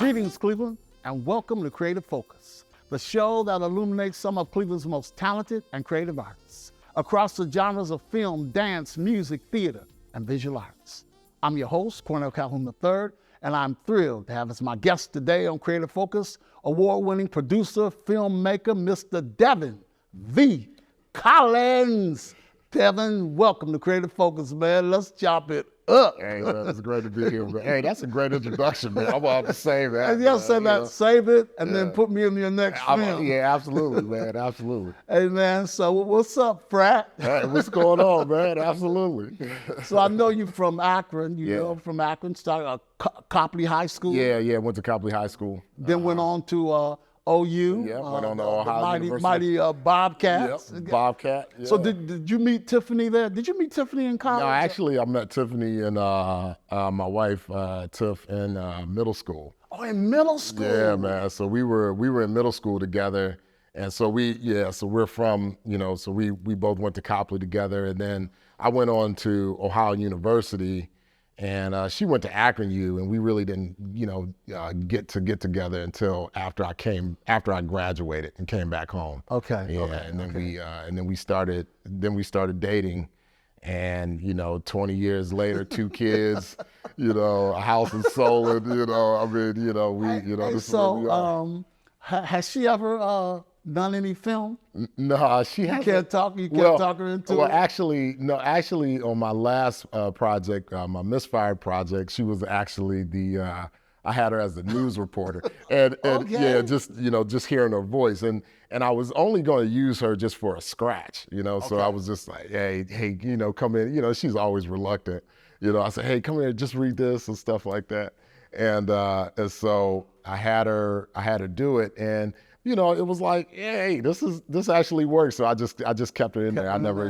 Greetings, Cleveland, and welcome to Creative Focus, the show that illuminates some of Cleveland's most talented and creative artists across the genres of film, dance, music, theater, and visual arts. I'm your host, Cornell Calhoun III, and I'm thrilled to have as my guest today on Creative Focus, award-winning producer, filmmaker, Mr. Devon V. Collins. Devon, welcome to Creative Focus, man. Let's chop it up. Hey, man, it's great to be here, man. Hey, that's a great introduction, man. I'm about to say that. And yes, say that, save it, and then put me in your next film. Yeah, absolutely, man, absolutely. Hey, man, so what's up, frat? Hey, what's going on, man? Absolutely. So I know you from Akron, from Akron, started Copley High School. Yeah, went to Copley High School. Then went on to OU. Yeah, went on to Ohio University. Mighty Bobcats. Yep, Bobcat. Yeah. So did you meet Tiffany there? Did you meet Tiffany in college? No, actually, I met Tiffany and my wife, Tiff, in middle school. Oh, in middle school? Yeah, man. So we were in middle school together. And so we're from, so we both went to Copley together. And then I went on to Ohio University. And she went to Akron U, and we really didn't, get together until after I graduated and came back home. Okay. Yeah, okay, and then we started dating, and 20 years later, 2 kids, a house is sold, this is where we are. Has she ever done any film? No, she hasn't. You can't talk her into it? Well, actually, on my last project, my Misfired project, she was actually I had her as the news reporter. And okay. Yeah, just hearing her voice. And I was only going to use her just for a scratch, so I was just like, hey, come in. She's always reluctant. I said, hey, come here, just read this and stuff like that. And so I had her do it. And it was like, hey, this actually works. So I just kept her in there. I never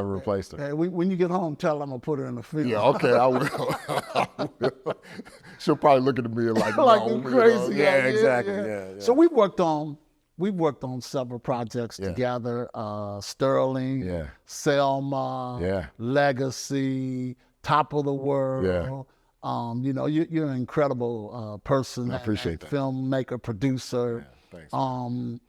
replaced her. Hey, when you get home, tell her I'm gonna put her in the film. Yeah, okay, I will. She'll probably look at me like you're crazy. Yeah, exactly. Yeah. So we've worked on several projects together. Sterling, Selma, Legacy, Top of the World. Yeah. You're an incredible person. I appreciate that. Filmmaker, producer. Yeah, thanks.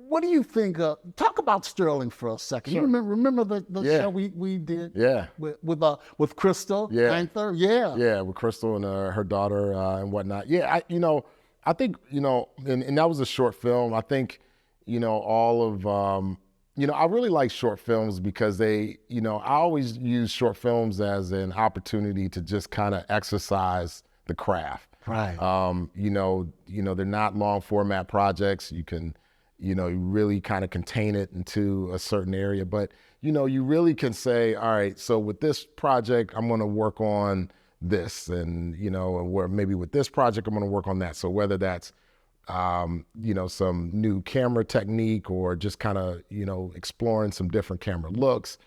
What do you think? Talk about Sterling for a second. Sure. You remember the show we did? Yeah. With Crystal Panther? Yeah. Yeah, with Crystal and her daughter and whatnot. Yeah, I think, and that was a short film. I think, all of, I really like short films because they, I always use short films as an opportunity to just kind of exercise the craft. Right. They're not long format projects. You can, you really kind of contain it into a certain area, but, you really can say, all right, so with this project, I'm going to work on this and, where maybe with this project, I'm going to work on that. So whether that's, some new camera technique or just kind of, exploring some different camera looks,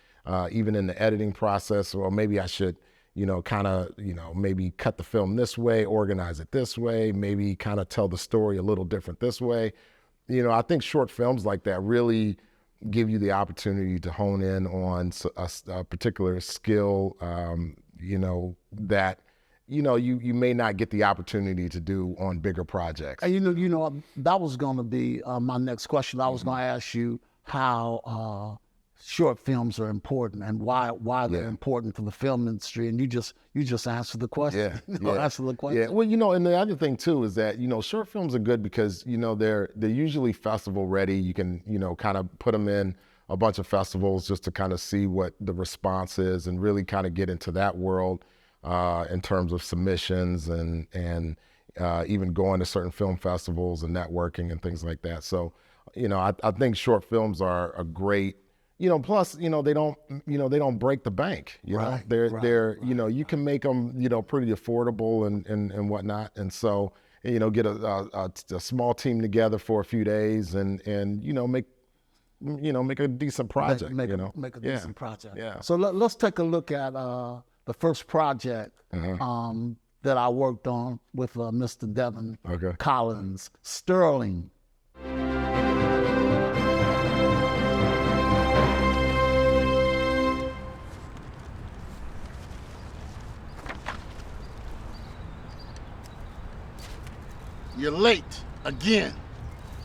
even in the editing process, or maybe I should, maybe cut the film this way, organize it this way, maybe kind of tell the story a little different this way. I think short films like that really give you the opportunity to hone in on a particular skill, that, you may not get the opportunity to do on bigger projects. And that was going to be my next question. I was going to ask you how short films are important and why they're important for the film industry, and you just answered the question. Answer the question. Yeah. Well, and the other thing too is that short films are good because they're usually festival ready. You can kind of put them in a bunch of festivals just to kind of see what the response is and really kind of get into that world in terms of submissions and even going to certain film festivals and networking and things like that. So I think short films are a great. Plus, they don't break the bank. They're you can make them, pretty affordable and whatnot. And so, get a small team together for a few days and make a decent project. Make a decent project. Yeah. So let's take a look at the first project that I worked on with Mr. Devon Collins, Sterling. You're late again.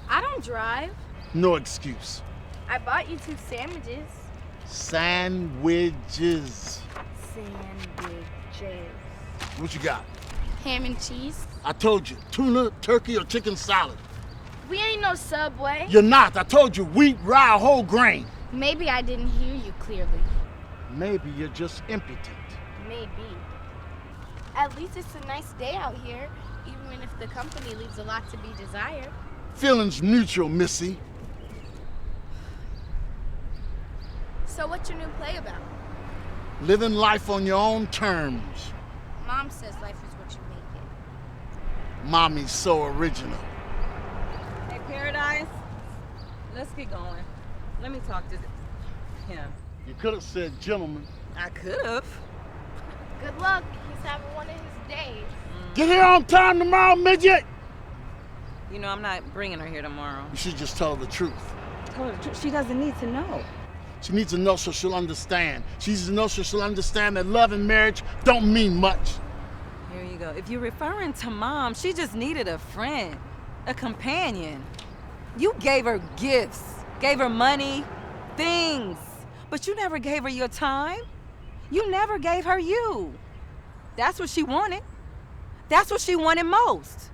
I don't drive. No excuse. I bought you 2 sandwiches. Sandwiches. Sandwiches. What you got? Ham and cheese. I told you, tuna, turkey, or chicken salad. We ain't no Subway. You're not. I told you, wheat, rye, whole grain. Maybe I didn't hear you clearly. Maybe you're just impotent. Maybe. At least it's a nice day out here, even if the company leaves a lot to be desired. Feelings mutual, Missy. So what's your new play about? Living life on your own terms. Mom says life is what you make it. Mommy's so original. Hey, Paradise, let's get going. Let me talk to him. You could have said gentlemen. I could have. Good luck. He's having one of his days. Get here on time tomorrow, midget! You know, I'm not bringing her here tomorrow. You should just tell her the truth. Tell her the truth. She doesn't need to know. She needs to know so she'll understand. She needs to know so she'll understand that love and marriage don't mean much. Here you go. If you're referring to Mom, she just needed a friend, a companion. You gave her gifts, gave her money, things, but you never gave her your time. You never gave her you. That's what she wanted. That's what she wanted most.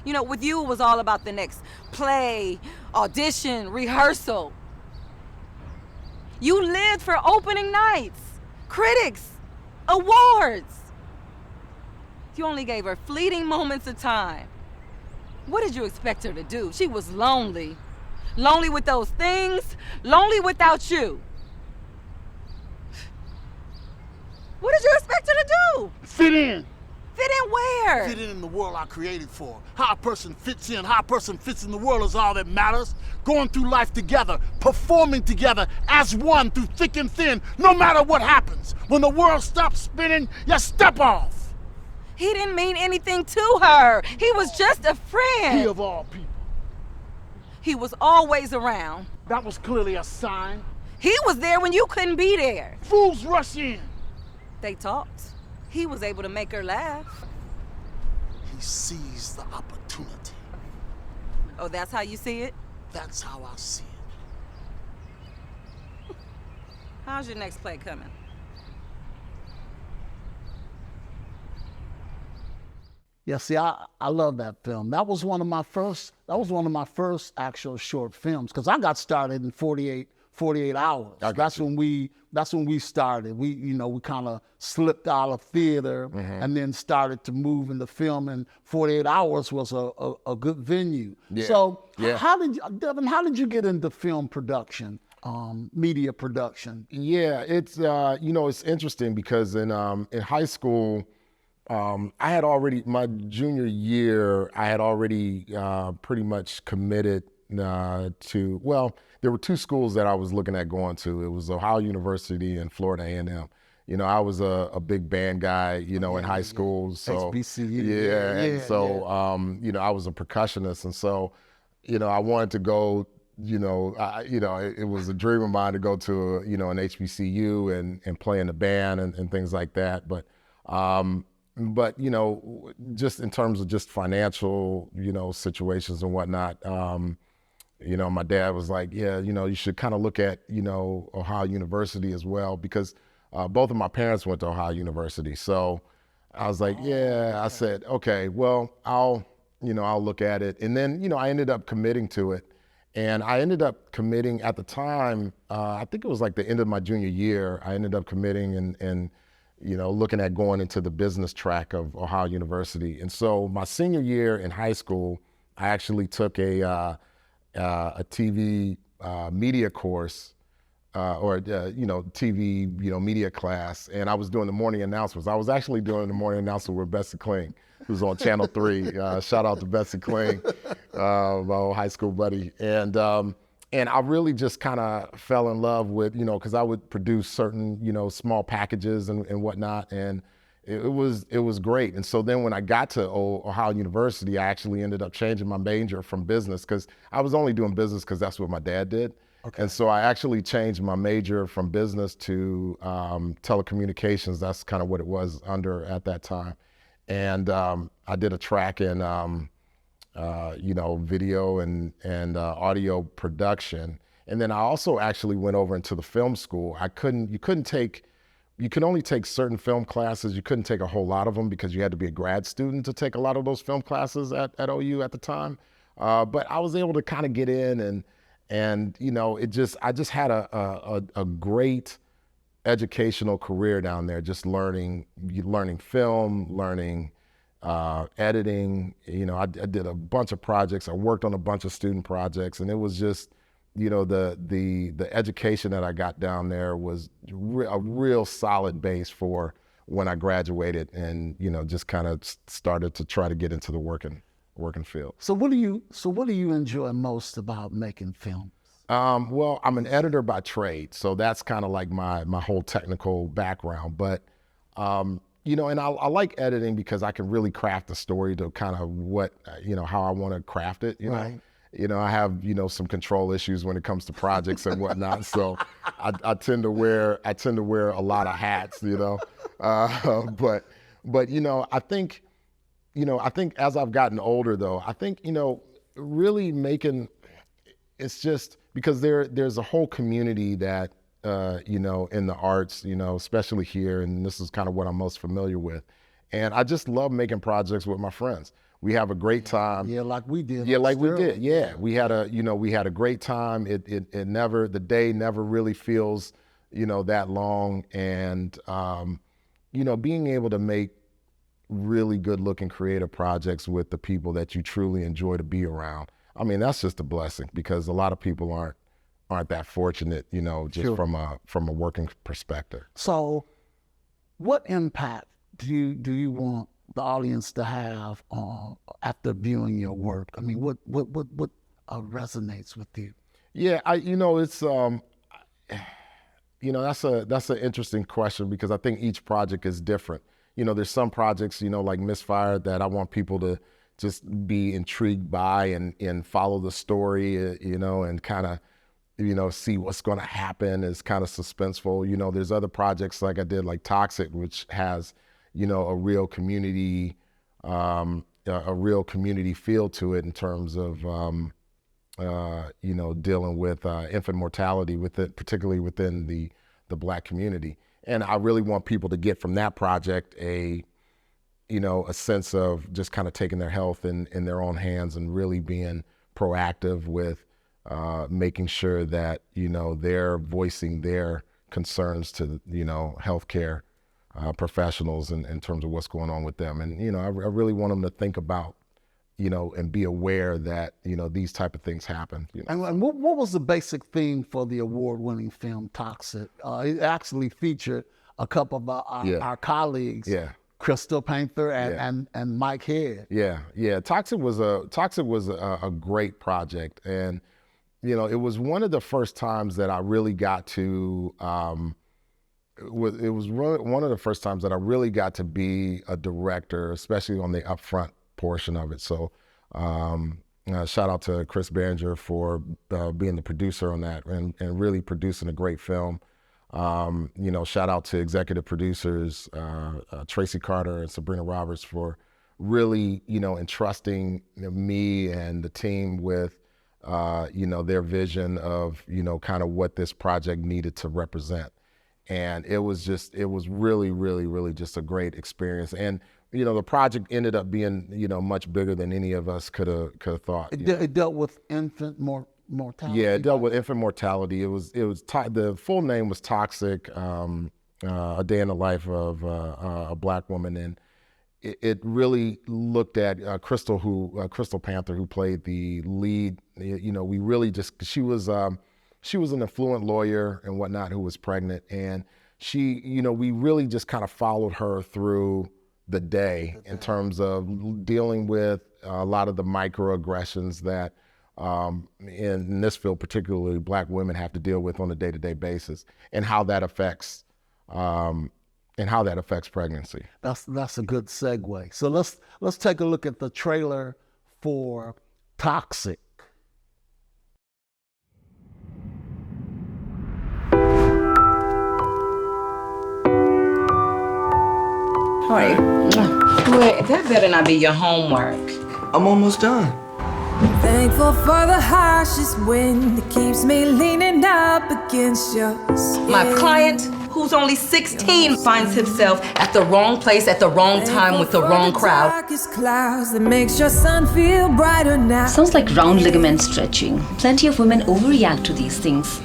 You know, with you, it was all about the next play, audition, rehearsal. You lived for opening nights, critics, awards. You only gave her fleeting moments of time. What did you expect her to do? She was lonely. Lonely with those things, lonely without you. What did you expect her to do? Fit in. Fit in where? Fit in the world I created for. How a person fits in, how a person fits in the world is all that matters. Going through life together, performing together as one through thick and thin, no matter what happens. When the world stops spinning, you step off. He didn't mean anything to her. He was just a friend. He of all people. He was always around. That was clearly a sign. He was there when you couldn't be there. Fools rush in. They talked. He was able to make her laugh. He seized the opportunity. Oh, that's how you see it? That's how I see it. How's your next play coming? Yeah, see, I love that film. That was one of my first actual short films, because I got started in 48 hours. That's when we started. We kind of slipped out of theater and then started to move into film, and 48 hours was a good venue. Yeah. So Yeah. Devon, how did you get into film production, media production? Yeah, it's it's interesting because in high school, I had already, my junior year, I had already pretty much committed to, well, there were 2 schools that I was looking at going to. It was Ohio University and Florida A&M. You know, I was a big band guy, in high school. So HBCU. And so, I was a percussionist. And so, I wanted to go, it was a dream of mine to go to, an HBCU and play in the band and things like that. But just in terms of just financial, situations and whatnot, my dad was like, yeah, you should kind of look at, Ohio University as well, because both of my parents went to Ohio University. So I was like, I said, okay, well, I'll look at it. And then, I ended up committing to it. And I ended up committing at the time, I think it was like the end of my junior year, I ended up committing and looking at going into the business track of Ohio University. And so my senior year in high school, I actually took a TV media course TV media class, and I was doing the morning announcements. I was actually doing the morning announcement with Bessie Kling, who's on Channel 3. Shout out to Bessie Kling, my old high school buddy. And I really just kind of fell in love with, because I would produce certain, small packages and whatnot, and it was great. And so then when I got to Ohio University, I actually ended up changing my major from business, because I was only doing business because that's what my dad did. Okay. And so I actually changed my major from business to telecommunications. That's kind of what it was under at that time. And I did a track in video and audio production. And then I also actually went over into the film school. You could only take certain film classes. You couldn't take a whole lot of them because you had to be a grad student to take a lot of those film classes at OU at the time. But I was able to kind of get in and I just had a great educational career down there, just learning film, learning editing. I did a bunch of projects. I worked on a bunch of student projects, and it was just, the education that I got down there was a real solid base for when I graduated and, just kind of started to try to get into the working field. So what do you enjoy most about making films? Well, I'm an editor by trade, so that's kind of like my whole technical background. But, and I like editing because I can really craft the story to kind of how I want to craft it, Right. I have, some control issues when it comes to projects and whatnot. So I tend to wear a lot of hats, but I think as I've gotten older though, I think, really making, it's just because there's a whole community that, in the arts, especially here, and this is kind of what I'm most familiar with. And I just love making projects with my friends. We have a great time. Yeah, like we did. Yeah, like we did. Yeah, we had a great time. The day never really feels, that long. And, being able to make really good looking creative projects with the people that you truly enjoy to be around. I mean, that's just a blessing because a lot of people aren't that fortunate, just Sure. from a working perspective. So what impact do you want the audience to have after viewing your work? I mean, what resonates with you? Yeah, it's that's an interesting question because I think each project is different. There's some projects, like Misfire, that I want people to just be intrigued by and follow the story, and kind of, see what's going to happen. It's kind of suspenseful. There's other projects like I did, like Toxic, which has, a real community feel to it in terms of, dealing with infant mortality, particularly within the Black community. And I really want people to get from that project a sense of just kind of taking their health in their own hands and really being proactive with making sure that, they're voicing their concerns to, healthcare professionals in terms of what's going on with them. And, I really want them to think about, and be aware that, these type of things happen. And what was the basic theme for the award-winning film Toxic? It actually featured a couple of our colleagues, Yeah. Crystal Panther and Mike Head. Yeah. Toxic was a great project, and it was one of the first times that I really got to. It was one of the first times that I really got to be a director, especially on the upfront portion of it. So, shout out to Chris Behringer for being the producer on that and really producing a great film. Shout out to executive producers, Tracy Carter and Sabrina Roberts for really, entrusting me and the team with, their vision of, kind of what this project needed to represent. And it was really, really, really just a great experience. And, the project ended up being, much bigger than any of us could have thought. It dealt with infant mortality. Yeah, it dealt with infant mortality. The full name was Toxic, A Day in the Life of a Black Woman. And it really looked at Crystal Panther, who played the lead. We really she was an affluent lawyer and whatnot who was pregnant. And she, we really just kind of followed her through the day in terms of dealing with a lot of the microaggressions that in this field, particularly Black women have to deal with on a day-to-day basis, and how that affects pregnancy. That's a good segue. So let's take a look at the trailer for Toxic. How are you? Wait, that better not be your homework. I'm almost done. Thankful for the harshest wind that keeps me leaning up against your skin. My client, who's only 16, finds himself at the wrong place at the wrong time with the wrong crowd. Darkest clouds that makes your sun feel brighter now. Sounds like round ligament stretching. Plenty of women overreact to these things.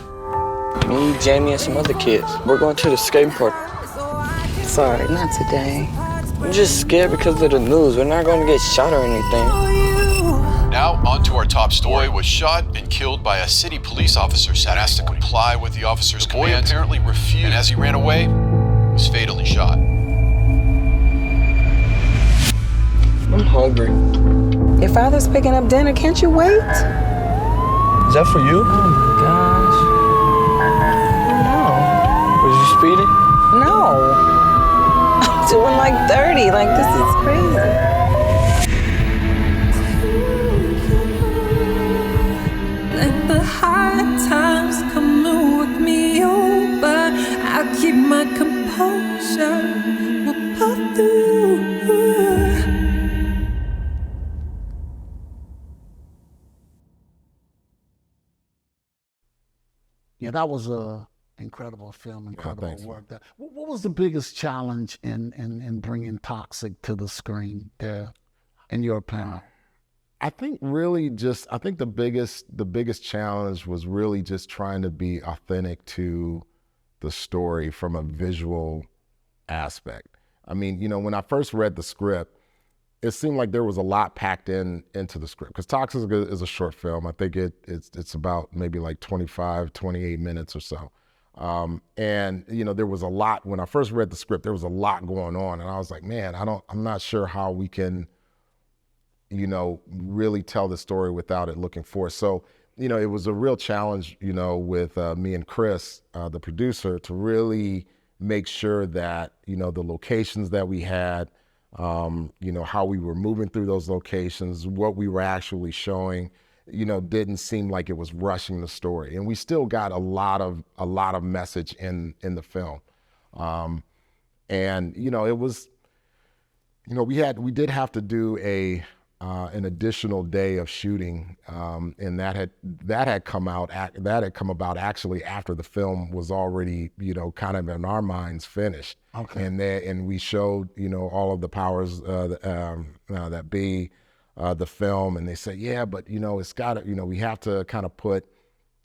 Me, Jamie, and some other kids. We're going to the skating park. Sorry, not today. I'm just scared because of the news. We're not going to get shot or anything. Now, on to our top story. Was shot and killed by a city police officer that asked to comply with the officer's command. The boy apparently refused, and as he ran away, was fatally shot. I'm hungry. Your father's picking up dinner. Can't you wait? Is that for you? Oh my gosh. Was you speeding? No. I'm doing like 30. Like, this is crazy. Let the hard times come and work me over. I'll keep my composure. We'll pull through. Yeah, that was a incredible film, incredible thanks, work. What was the biggest challenge in bringing Toxic to the screen there, in your opinion? I think the biggest challenge was really just trying to be authentic to the story from a visual aspect. I mean, when I first read the script, it seemed like there was a lot packed into the script, because Toxic is a short film. I think it's about maybe like 25, 28 minutes or so. And there was a lot, when I first read the script, there was a lot going on, and I was like, man, I'm not sure how we can really tell the story without it looking forced. So, it was a real challenge, with me and Chris, the producer, to really make sure that, the locations that we had, how we were moving through those locations, what we were actually showing, didn't seem like it was rushing the story. And we still got a lot of message in the film. And, it was, we did have to do an additional day of shooting, and that had come about actually after the film was already, kind of in our minds finished. Okay. And we showed, all of the powers that be the film, and they said, yeah, but it's got to, we have to kind of put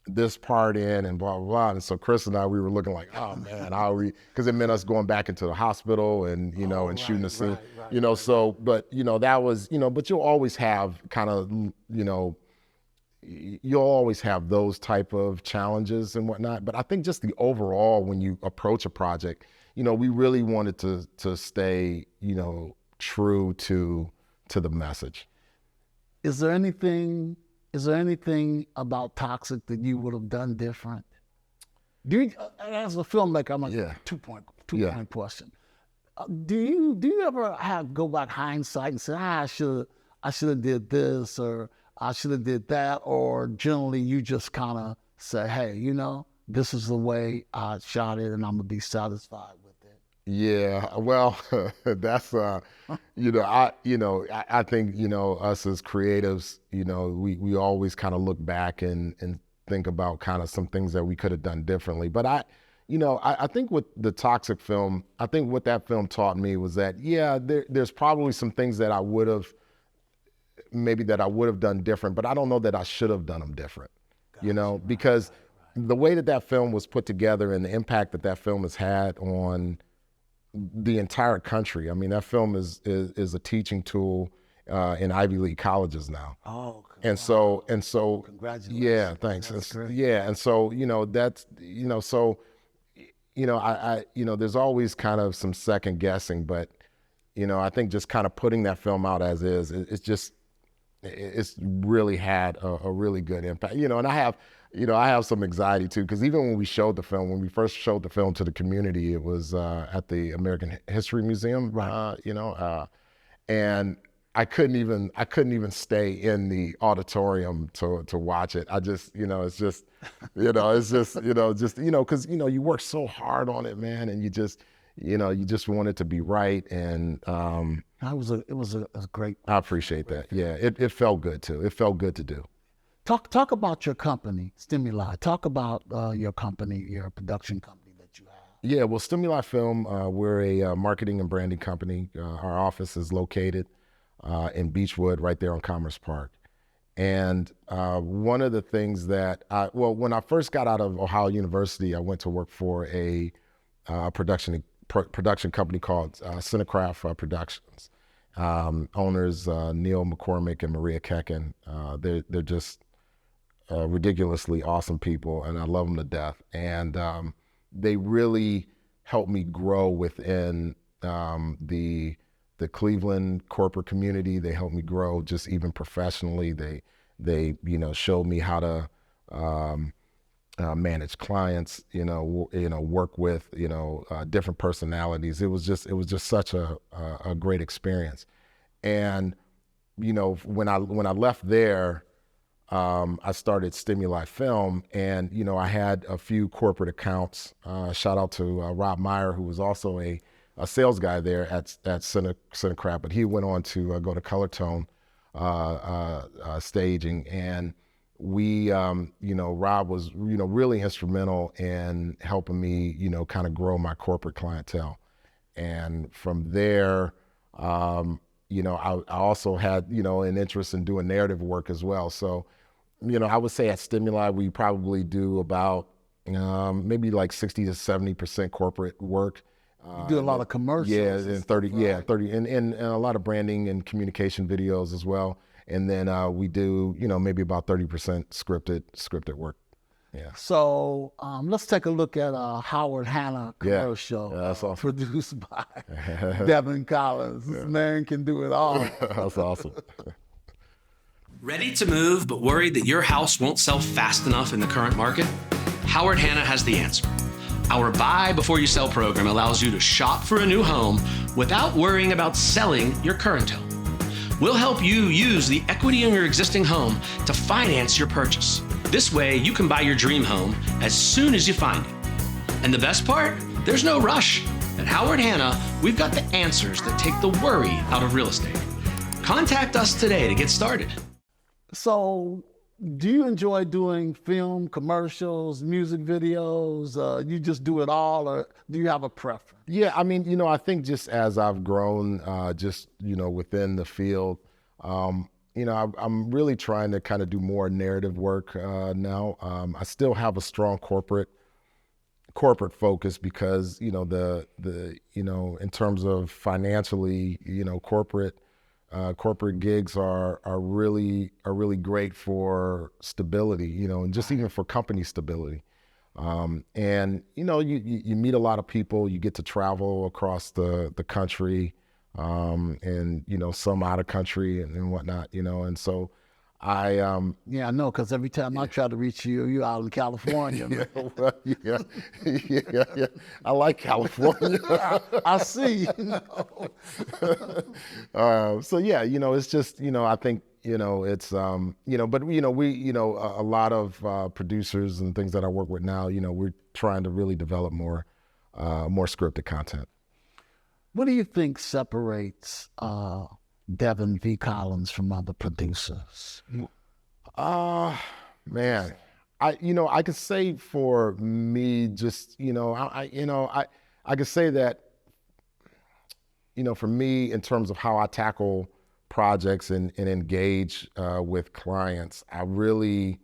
this part in and blah, blah, blah. And so Chris and I, we were looking like, oh man, how are we, because it meant us going back into the hospital and, and shooting the scene, so, but, that was, but you'll always have kind of, you'll always have those type of challenges and whatnot. But I think just the overall, when you approach a project, we really wanted to stay, true to the message. Is there anything about Toxic that you would have done different? As a filmmaker, I'm like, two-point question. Do you ever go back hindsight and say, I should have did this, or I should have did that, or generally you just kind of say, hey, this is the way I shot it and I'm gonna be satisfied with it? Yeah, well, that's I think us as creatives, we always kind of look back and think about kind of some things that we could have done differently. But I think with the Toxic film, I think what that film taught me was that there's probably some things that I would have done different, but I don't know that I should have done them different. Gotcha. Because the way that film was put together and the impact that film has had on the entire country. I mean, that film is a teaching tool in Ivy League colleges now. Oh, and so congratulations. Yeah, thanks. That's great. Yeah, and so that's I there's always kind of some second guessing, but I think just kind of putting that film out as is, it's really had a really good impact. And I have some anxiety too, because even when we first showed the film to the community, it was at the American History Museum, right? And I couldn't even stay in the auditorium to watch it. I just, it's just, because you work so hard on it, man, and you just want it to be right, and It was a great. I appreciate that. Yeah, it felt good too. It felt good to do. Talk about your company, Stimuli. Talk about your company, your production company that you have. Yeah, well, Stimuli Film, we're a marketing and branding company. Our office is located in Beechwood, right there on Commerce Park. And one of the things that, when I first got out of Ohio University, I went to work for a production company called Cinecraft Productions. Owners Neil McCormick and Maria Kekin. They're just ridiculously awesome people, and I love them to death. And they really helped me grow within the Cleveland corporate community. They helped me grow just even professionally. They showed me how to manage clients, work with, different personalities. It was just such a great experience. And, when I left there, I started Stimuli Film, and, I had a few corporate accounts. Shout out to Rob Meyer, who was also a sales guy there at Cinecraft, but he went on to go to Colortone staging, and we, Rob was, really instrumental in helping me, kind of grow my corporate clientele. And from there, I also had, an interest in doing narrative work as well. So, I would say at Stimuli, we probably do about maybe like 60 to 70% corporate work. You do a lot of commercials. Yeah, and 30, right? Yeah, 30, and a lot of branding and communication videos as well. And then we do, maybe about 30% scripted work. Yeah. So let's take a look at a Howard Hanna commercial. Yeah, that's awesome. Produced by Devon Collins. This man can do it all. That's awesome. Ready to move, but worried that your house won't sell fast enough in the current market? Howard Hanna has the answer. Our Buy Before You Sell program allows you to shop for a new home without worrying about selling your current home. We'll help you use the equity in your existing home to finance your purchase. This way, you can buy your dream home as soon as you find it. And the best part? There's no rush. At Howard Hanna, we've got the answers that take the worry out of real estate. Contact us today to get started. So, do you enjoy doing film, commercials, music videos? You just do it all, or do you have a preference? Yeah, I mean, I think just as I've grown, within the field, I'm really trying to kind of do more narrative work now. I still have a strong corporate focus because, in terms of financially, corporate gigs are really great for stability, and just even for company stability. And you meet a lot of people, you get to travel across the country, and some out of country and whatnot, and so I know, because every time I try to reach you, you're out in California. yeah, I like California. I see. So yeah, it's just I think it's but we a lot of producers and things that I work with now, we're trying to really develop more scripted content. What do you think separates Devon V. Collins from other producers? Man, I could say for me, just I could say that for me, in terms of how I tackle projects and engage with clients, I really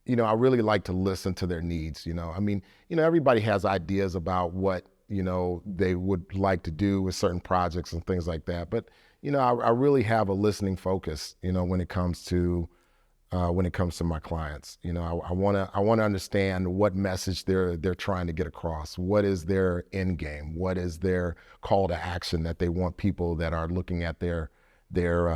like to listen to their needs. I mean, everybody has ideas about what they would like to do with certain projects and things like that, but I really have a listening focus, when it comes to my clients. I want to understand what message they're trying to get across. What is their end game? What is their call to action that they want people that are looking at their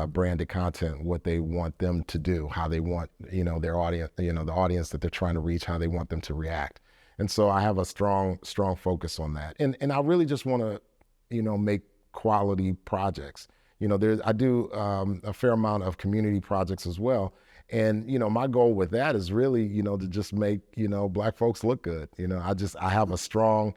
branded content, what they want them to do, how they want, their audience, the audience that they're trying to reach, how they want them to react. And so I have a strong focus on that. And I really just want to, make quality projects. I do a fair amount of community projects as well. And, my goal with that is really, to just make, Black folks look good. I have a strong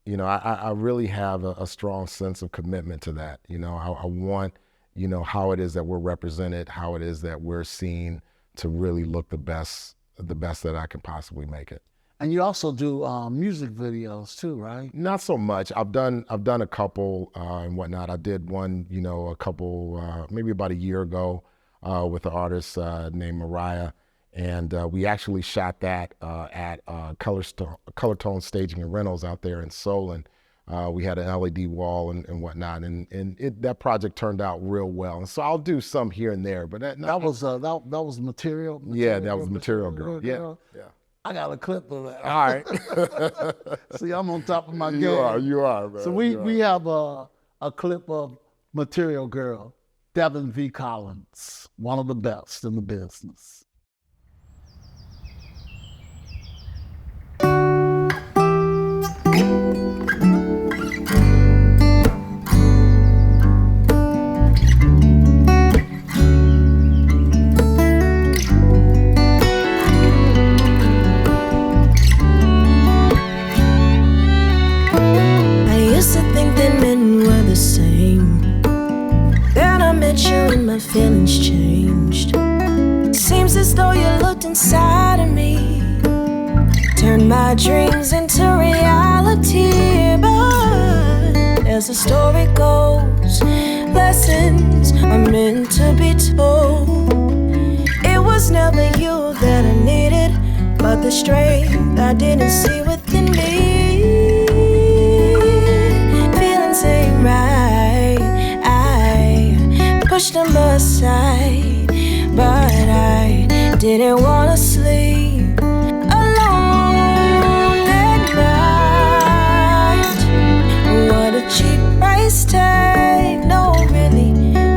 You know, I really have a strong sense of commitment to that. You know, I want, you know, how it is that we're represented, how it is that we're seen to really look the best that I can possibly make it. And you also do music videos too, right? Not so much. I've done a couple and whatnot. I did one, you know, a couple maybe about a year ago with an artist named Mariah, and we actually shot that at Color Tone Staging and Rentals out there in Solon. We had an LED wall and whatnot, and that project turned out real well. And so I'll do some here and there, but that was Material. Yeah, that was Material Girl. Yeah. I got a clip of that. All right. See, I'm on top of my game. You are, man. So we have a clip of Material Girl, Devon V. Collins, one of the best in the business. Feelings changed. Seems as though you looked inside of me, turned my dreams into reality. But as the story goes, lessons are meant to be told. It was never you that I needed, but the strength I didn't see within me. Feelings ain't right. Pushed them aside, but I didn't wanna sleep alone at night. What a cheap price tag, no really,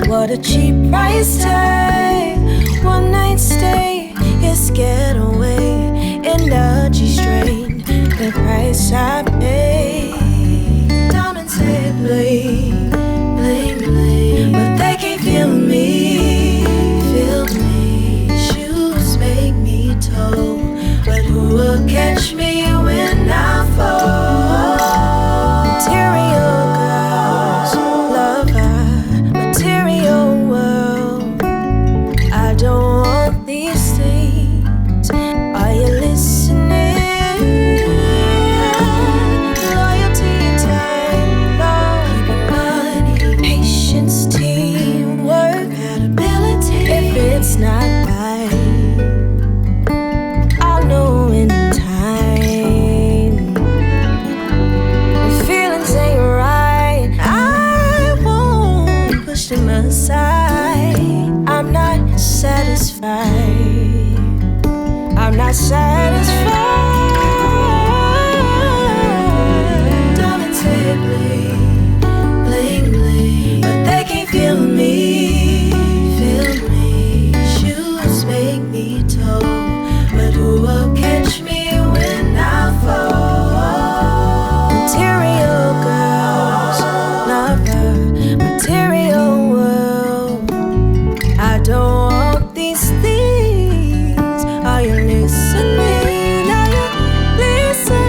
what a cheap price tag. One night stay, it's getaway, energy strain, the price I pay. Diamonds say bling, bling, bling, but they can't feel me, feel me. Shoes make me tow, but who will catch me when I fall? Material girls, lover, material world. I don't want these things. Are you listening? Loyalty and time, love, keeping money, patience, teamwork, compatibility. If it's not right, I'll know in time. If feelings ain't right, I won't push them aside. I'm not satisfied. I'm not satisfied. Diamonds say bling, bling, bling, but they can't feel me, feel me. Shoes make me tow, but who will catch me when I fall? Material girls, lover, material world. I don't want these things. Are you listening? Are you listening?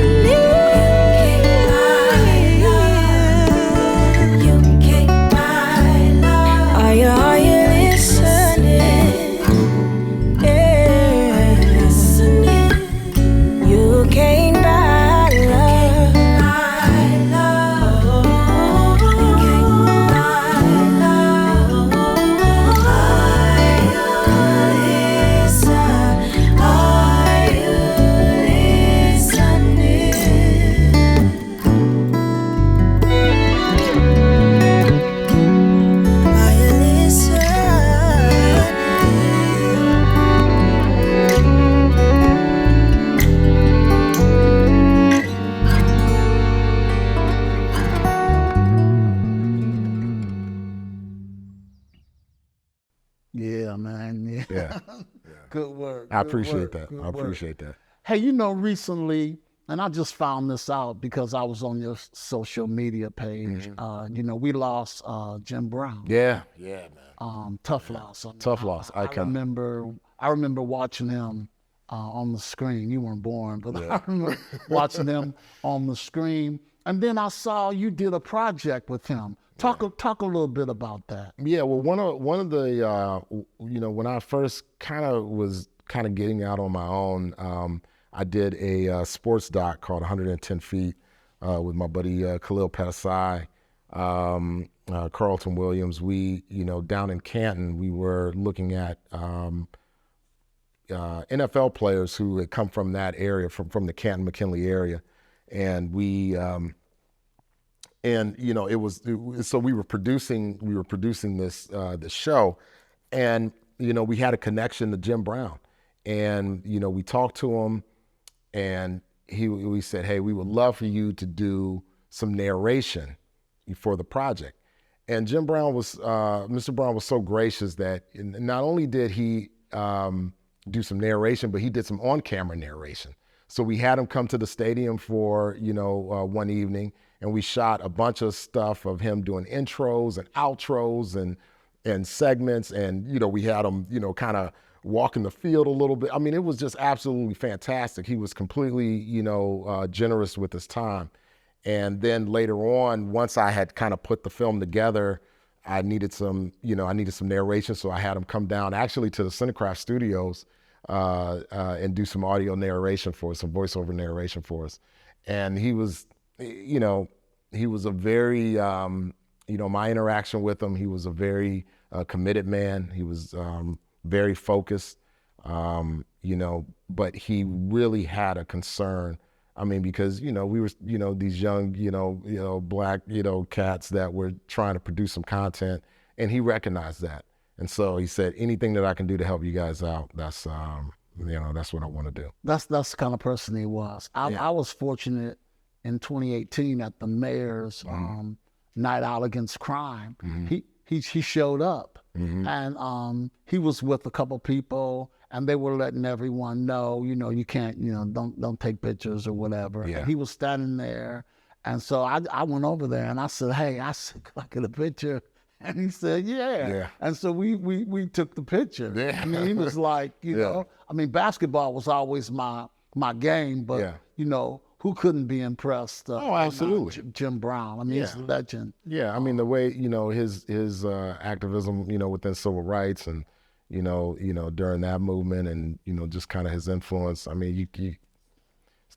You can't buy love. Are you listening? Yeah, listening. You can't buy love. You can't buy love. Are you listening? Are you Yeah, man. Yeah. Yeah. Good work. I good appreciate work, that. good I work. appreciate that. Hey, you know, recently, and I just found this out because I was on your social media page. You know, we lost Jim Brown. Yeah, man. Tough loss. Tough loss. I remember watching him on the screen. You weren't born, but I remember watching him on the screen. and then I saw you did a project with him. Talk a little bit about that. Yeah, well, one of the when I first was getting out on my own, I did a sports doc called 110 Feet with my buddy Khalil Pettisai, Carlton Williams. We, down in Canton, we were looking at NFL players who had come from that area, from the Canton McKinley area, and we. So we were producing this show, and we had a connection to Jim Brown, and we talked to him, and we said, hey, we would love for you to do some narration for the project. And Mr. Brown was so gracious that not only did he do some narration, but he did some on-camera narration. So we had him come to the stadium for one evening, and we shot a bunch of stuff of him doing intros and outros and segments, and we had him kind of walking the field a little bit. I mean, it was just absolutely fantastic. He was completely generous with his time. And then later on, once I had kind of put the film together, I needed some narration, so I had him come down actually to the Cinecraft Studios and do some audio narration for us, some voiceover narration for us. And he was, he was a very, my interaction with him, he was a very committed man. He was very focused, but he really had a concern. I mean, because, we were, these young, black, cats that were trying to produce some content, and he recognized that. And so he said, anything that I can do to help you guys out, that's what I want to do. That's the kind of person he was. I was fortunate in 2018 at the mayor's Night Out Against Crime. Mm-hmm. He showed up, mm-hmm. and he was with a couple people, and they were letting everyone know, you can't, don't take pictures or whatever. Yeah. And he was standing there, and so I went over there and I said, hey, can I get a picture? And he said, yeah. And so we took the picture. Yeah. I mean, he was like, I mean, basketball was always my game, but who couldn't be impressed? Absolutely. Jim Brown. I mean, he's a legend. Yeah, I mean, the way, his activism, within civil rights and, during that movement and, just kind of his influence. I mean, it's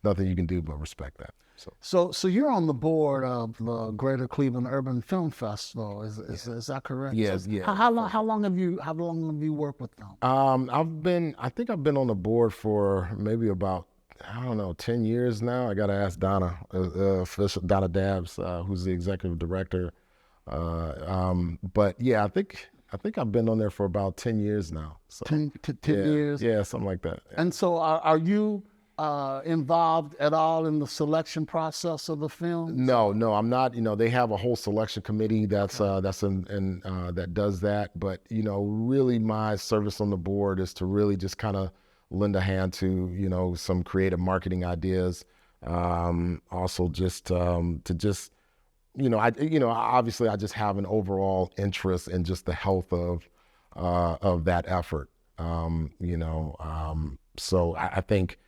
nothing you can do but respect that. So you're on the board of the Greater Cleveland Urban Film Festival. Is that correct? Yes. Yeah. How long have you worked with them? I think I've been on the board for maybe about, 10 years now. I got to ask Donna Dabbs, who's the executive director. But yeah, I think I've been on there for about 10 years now. So, 10 years? Yeah, something like that. Yeah. And so are you involved at all in the selection process of the film? No, I'm not. They have a whole selection committee that does that. But really, my service on the board is to really just kind of lend a hand to some creative marketing ideas. Also, just to just obviously, I just have an overall interest in just the health of that effort. So I think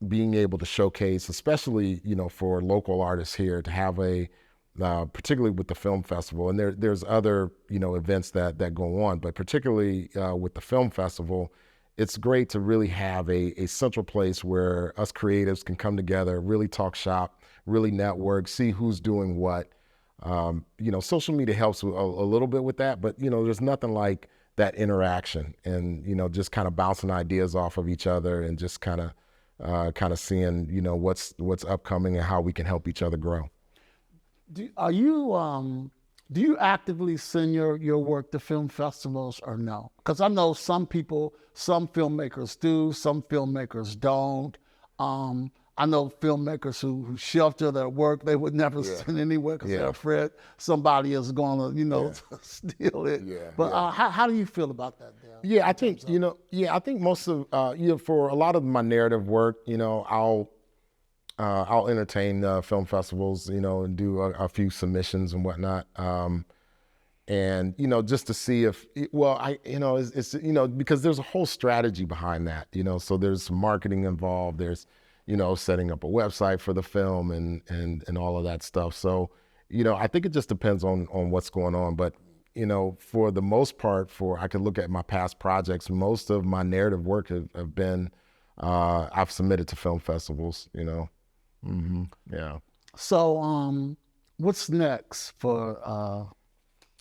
being able to showcase, especially, for local artists here, to have particularly with the film festival, and there's other, events that go on, but particularly with the film festival, it's great to really have a central place where us creatives can come together, really talk shop, really network, see who's doing what. Social media helps a little bit with that, but, there's nothing like that interaction and, just kind of bouncing ideas off of each other and just kind of seeing, what's upcoming and how we can help each other grow. Do you actively send your work to film festivals or no? Because I know some filmmakers do, some filmmakers don't. I know filmmakers who shelter their work. They would never send anywhere because they're afraid somebody is going to, steal it. Yeah. But how do you feel about that, Dale? Yeah, I think, I think most of, for a lot of my narrative work, I'll entertain film festivals, and do a few submissions and whatnot. And, just to see if, it's because there's a whole strategy behind that, so there's some marketing involved. There's, setting up a website for the film and all of that stuff. So, I think it just depends on what's going on. But, for the most part, I could look at my past projects, most of my narrative work have been, I've submitted to film festivals, yeah. So, what's next for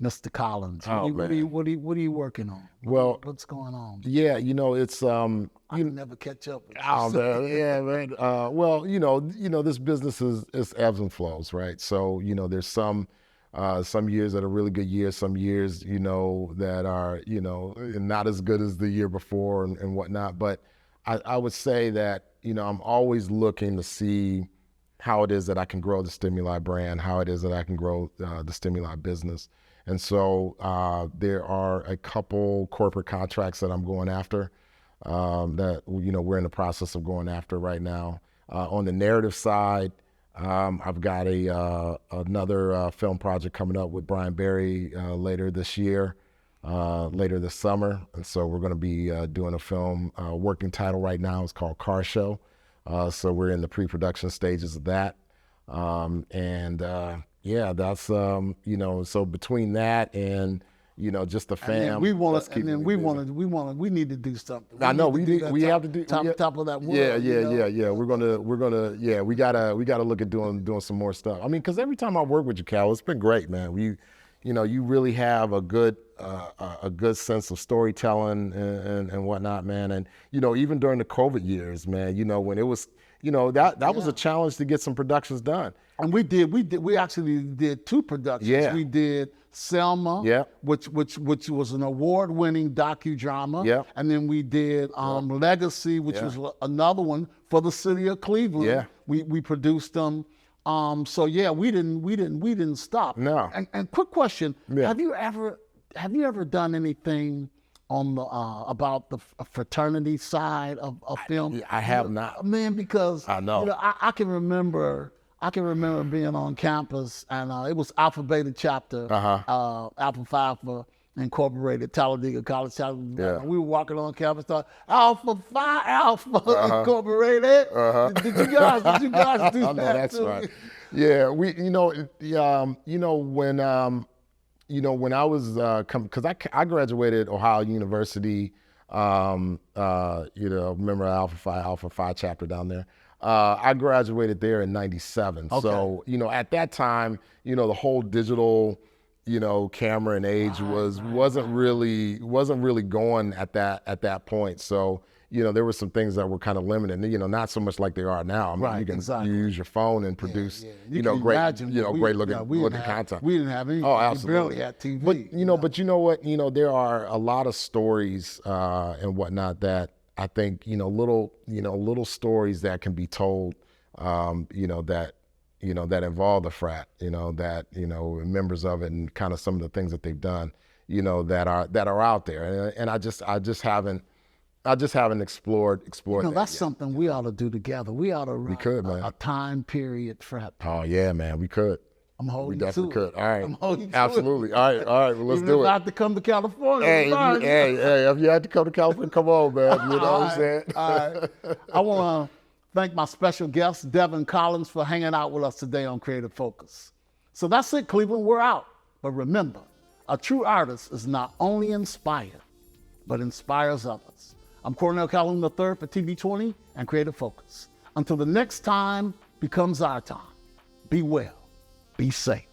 Mr. Collins? What are you working on? What's going on? Yeah, it's I can never catch up with you. Oh man, yeah, man. Well, this business is ebbs and flows, right? So, there's some years that are really good years, some years, that are, not as good as the year before and whatnot. But I would say that, I'm always looking to see how it is that I can grow the Stimuli brand, how it is that I can grow the Stimuli business. And so there are a couple corporate contracts that I'm going after that, we're in the process of going after right now. On the narrative side, I've got another film project coming up with Brian Berry later this year, later this summer. And so we're going to be doing a film, working title right now is called Car Show. So we're in the pre-production stages of that. Yeah, that's, so between that and, just the fam. We need to do something. I know we have to do top of that world. Yeah. We gotta look at doing some more stuff. I mean, because every time I work with you, Cal, it's been great, man. You really have a good sense of storytelling and whatnot, man. And even during the COVID years, man, when it was, that was a challenge to get some productions done. And we actually did two productions. Yeah. We did Selma, which was an award-winning docudrama. Yeah. And then we did Legacy, which was another one for the city of Cleveland. Yeah. We produced them. So yeah, we didn't stop. No. And quick question: Have you ever done anything on the about the fraternity side of film? I have not, man, because I know. I can remember being on campus, and it was Alpha Beta chapter, Alpha Phi Alpha Incorporated, Talladega College. Yeah. We were walking on campus, thought Alpha Phi Alpha Incorporated. Did you guys do that? I know, that's too? Right. Yeah, when I was because I graduated Ohio University, remember Alpha Phi chapter down there. I graduated there in '97. Okay. So at that time, the whole digital, camera and age wasn't really going at that point. So there were some things that were kind of limited. Not so much like they are now. I mean, you can use your phone and produce, great looking content. We didn't have anything. Oh, absolutely. We barely had TV. But you know what? There are a lot of stories and whatnot that I think little stories that can be told, that involve the frat, members of it, and kind of some of the things that they've done, that are out there, and I just haven't explored that that's yet. Something we ought to do together. We ought to run a time period frat. Oh yeah, man, we could. I'm holding We definitely could. All right. I'm holding Absolutely. All right. Well, let's do it. If I have to come to California. Hey, if you had to come to California, come on, man. You know what I'm saying? All right. I want to thank my special guest, Devon Collins, for hanging out with us today on Creative Focus. So that's it, Cleveland. We're out. But remember, a true artist is not only inspired, but inspires others. I'm Cornell Calhoun III for TV20 and Creative Focus. Until the next time becomes our time, be well, be safe.